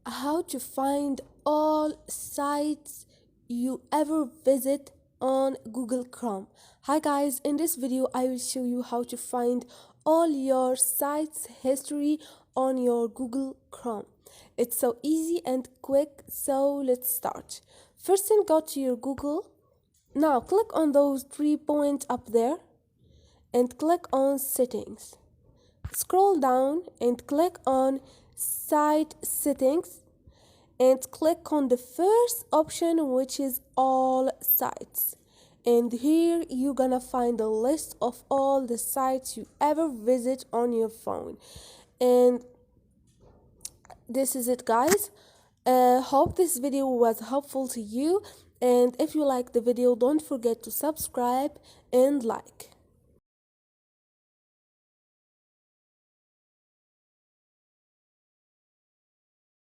how to find all sites you ever visit on Google Chrome. Hi guys, in this video I will show you how to find all your sites history on your Google Chrome. It's so easy and quick, so let's start. First thing, go to your Google. Now click on those 3 points up there and click on settings. Scroll down and click on site settings and click on the first option, which is all sites. And here you're gonna find a list of all the sites you ever visit on your phone. And this is it, guys. Hope this video was helpful to you, and if you like the video, don't forget to subscribe and like.